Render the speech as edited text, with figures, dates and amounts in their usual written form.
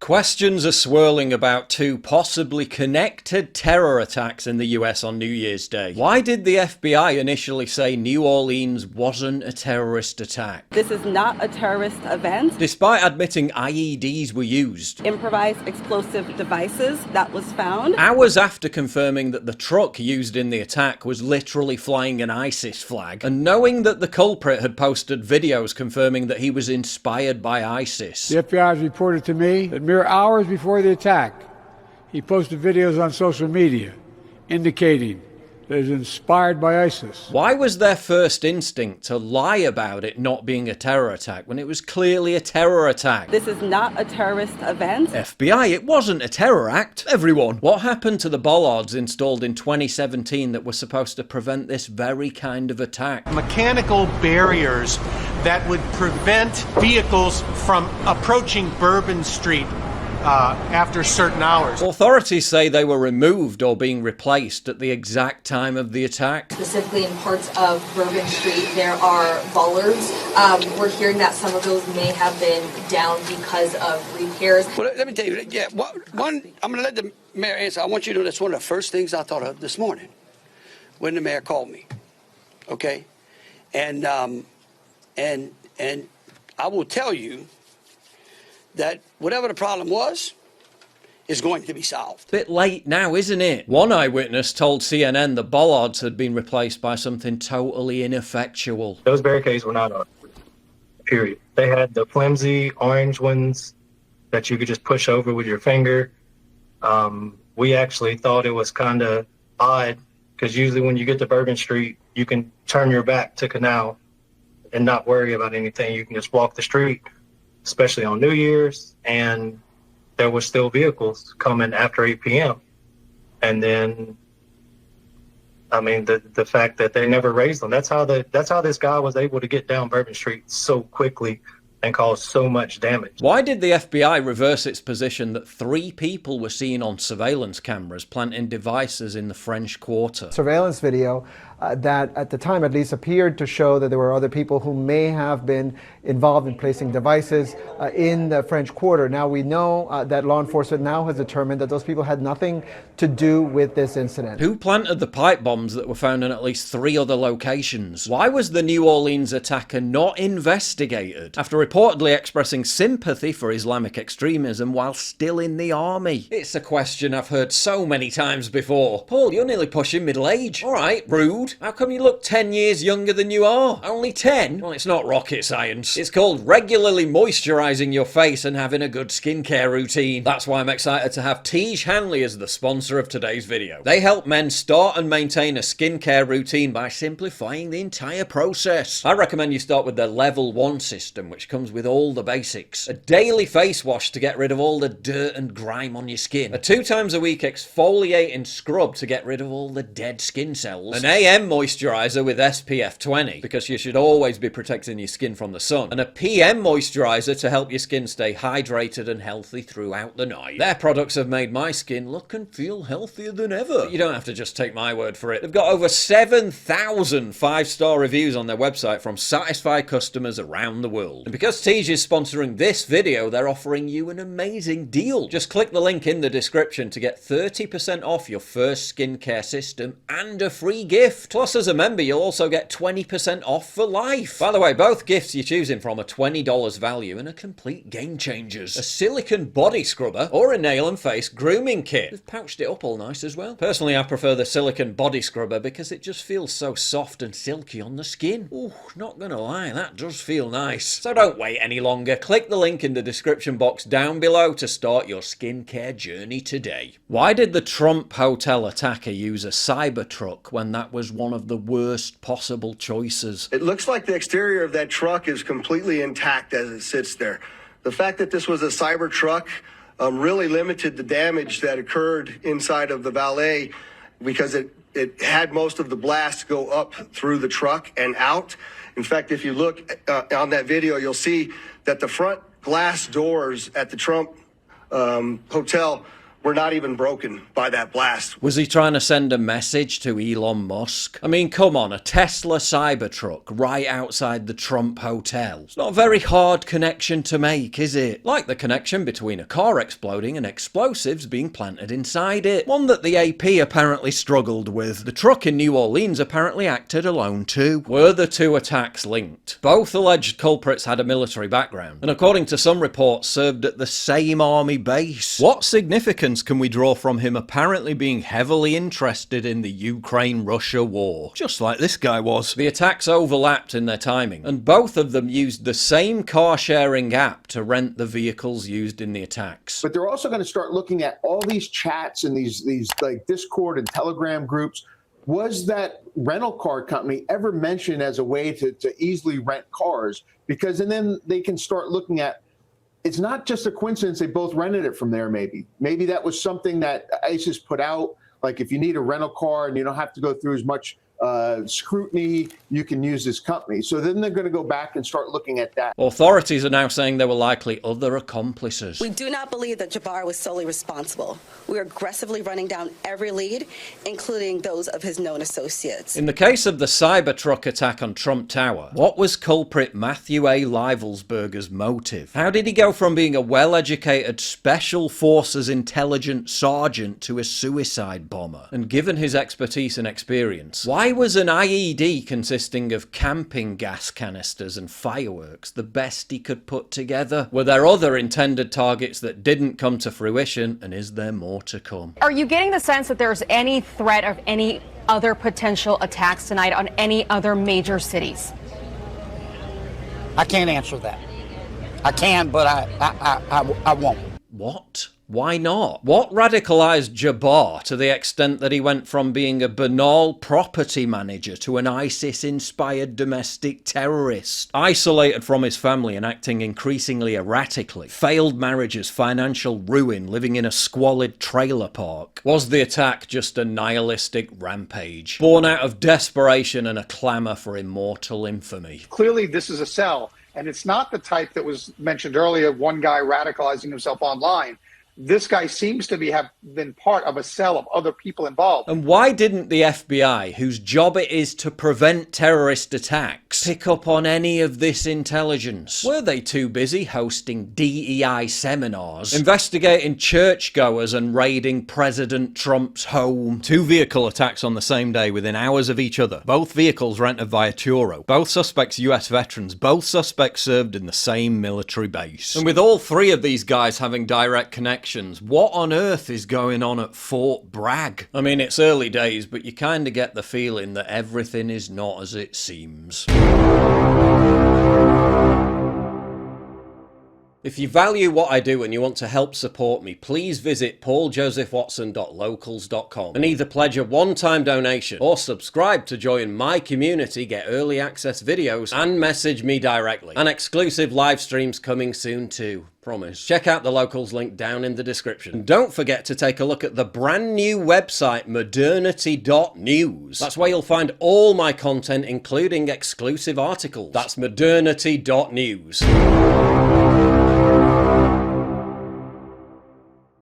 Questions are swirling about two possibly connected terror attacks in the US on New Year's Day. Why did the FBI initially say New Orleans wasn't a terrorist attack? This is not a terrorist event. Despite admitting IEDs were used. Improvised explosive devices that was found. Hours after confirming that the truck used in the attack was literally flying an ISIS flag, and knowing that the culprit had posted videos confirming that he was inspired by ISIS. The FBI has reported to me that mere hours before the attack, he posted videos on social media indicating that he was inspired by ISIS. Why was their first instinct to lie about it not being a terror attack when it was clearly a terror attack? This is not a terrorist event. FBI, it wasn't a terror act. Everyone, what happened to the bollards installed in 2017 that were supposed to prevent this very kind of attack? Mechanical barriers that would prevent vehicles from approaching Bourbon Street after certain hours. Authorities say they were removed or being replaced at the exact time of the attack. Specifically in parts of Bourbon Street, there are bollards. We're hearing that some of those may have been down because of repairs. Well, let me tell you, yeah, one, I'm going to let the mayor answer. I want you to know that's one of the first things I thought of this morning when the mayor called me, okay? And I will tell you that whatever the problem was is going to be solved. Bit late now, isn't it? One eyewitness told CNN the bollards had been replaced by something totally ineffectual. Those barricades were not on, period. They had the flimsy orange ones that you could just push over with your finger. We actually thought it was kind of odd because usually when you get to Bourbon Street, you can turn your back to Canal and not worry about anything. You can just walk the street, especially on New Year's, and there were still vehicles coming after 8 p.m. And then, I mean, the fact that they never raised them, that's how this guy was able to get down Bourbon Street so quickly and cause so much damage. Why did the FBI reverse its position that 3 people were seen on surveillance cameras planting devices in the French Quarter? Surveillance video that at the time at least appeared to show that there were other people who may have been involved in placing devices in the French Quarter. Now we know that law enforcement now has determined that those people had nothing to do with this incident. Who planted the pipe bombs that were found in at least 3 other locations? Why was the New Orleans attacker not investigated after reportedly expressing sympathy for Islamic extremism while still in the army? It's a question I've heard so many times before. Paul, you're nearly pushing middle age. Alright, rude. How come you look 10 years younger than you are? Only 10? Well, it's not rocket science. It's called regularly moisturising your face and having a good skincare routine. That's why I'm excited to have Tiege Hanley as the sponsor of today's video. They help men start and maintain a skincare routine by simplifying the entire process. I recommend you start with their Level 1 system, which comes with all the basics. A daily face wash to get rid of all the dirt and grime on your skin. A 2 times a week exfoliating scrub to get rid of all the dead skin cells. An AM moisturizer with SPF 20, because you should always be protecting your skin from the sun. And a PM moisturizer to help your skin stay hydrated and healthy throughout the night. Their products have made my skin look and feel healthier than ever. But you don't have to just take my word for it. They've got over 7,000 5-star reviews on their website from satisfied customers around the world. And because Tiege is sponsoring this video, they're offering you an amazing deal. Just click the link in the description to get 30% off your first skincare system and a free gift. Plus, as a member, you'll also get 20% off for life. By the way, both gifts you're choosing from are $20 value and are complete game changers. A silicone body scrubber or a nail and face grooming kit. They've pouched it up all nice as well. Personally, I prefer the silicone body scrubber because it just feels so soft and silky on the skin. Ooh, not gonna lie, that does feel nice. So don't wait any longer. Click the link in the description box down below to start your skincare journey today. Why did the Trump hotel attacker use a Cybertruck when that was one of the worst possible choices? It looks like the exterior of that truck is completely intact as it sits there. The fact that this was a cyber truck really limited the damage that occurred inside of the valet because it had most of the blast go up through the truck and out. In fact, if you look on that video, you'll see that the front glass doors at the Trump hotel were not even broken by that blast. Was he trying to send a message to Elon Musk? I mean, come on, a Tesla Cybertruck right outside the Trump Hotel. It's not a very hard connection to make, is it? Like the connection between a car exploding and explosives being planted inside it. One that the AP apparently struggled with. The truck in New Orleans apparently acted alone too. Were the two attacks linked? Both alleged culprits had a military background, and according to some reports served at the same army base. What significance can we draw from him apparently being heavily interested in the Ukraine-Russia war? Just like this guy was. The attacks overlapped in their timing, and both of them used the same car-sharing app to rent the vehicles used in the attacks. But they're also going to start looking at all these chats and these like Discord and Telegram groups. Was that rental car company ever mentioned as a way to easily rent cars? Because and then they can start looking at, it's not just a coincidence they both rented it from there, maybe. Maybe that was something that ISIS put out, like if you need a rental car and you don't have to go through as much scrutiny, you can use this company. So then they're going to go back and start looking at that. Authorities are now saying there were likely other accomplices. We do not believe that Jabbar was solely responsible. We are aggressively running down every lead, including those of his known associates. In the case of the Cybertruck attack on Trump Tower, what was culprit Matthew A. Leivelsberger's motive? How did he go from being a well-educated Special Forces intelligence sergeant to a suicide bomber? And given his expertise and experience, why was an IED consisting of camping gas canisters and fireworks the best he could put together? Were there other intended targets that didn't come to fruition, and is there more to come? Are you getting the sense that there's any threat of any other potential attacks tonight on any other major cities? I can't answer that. I can, but I won't. What? Why not? What radicalized Jabbar to the extent that he went from being a banal property manager to an ISIS-inspired domestic terrorist? Isolated from his family and acting increasingly erratically. Failed marriages, financial ruin, living in a squalid trailer park. Was the attack just a nihilistic rampage, born out of desperation and a clamour for immortal infamy? Clearly this is a cell, and it's not the type that was mentioned earlier, one guy radicalizing himself online. This guy seems to have been part of a cell of other people involved. And why didn't the FBI, whose job it is to prevent terrorist attacks, pick up on any of this intelligence? Were they too busy hosting DEI seminars, investigating churchgoers and raiding President Trump's home? 2 vehicle attacks on the same day within hours of each other. Both vehicles rented via Turo. Both suspects US veterans. Both suspects served in the same military base. And with all 3 of these guys having direct connections, what on earth is going on at Fort Bragg? I mean, it's early days, but you kind of get the feeling that everything is not as it seems. If you value what I do and you want to help support me, please visit pauljosephwatson.locals.com and either pledge a one-time donation or subscribe to join my community, get early access videos, and message me directly. And exclusive live streams coming soon too. Promise. Check out the Locals link down in the description. And don't forget to take a look at the brand new website modernity.news. That's where you'll find all my content, including exclusive articles. That's modernity.news.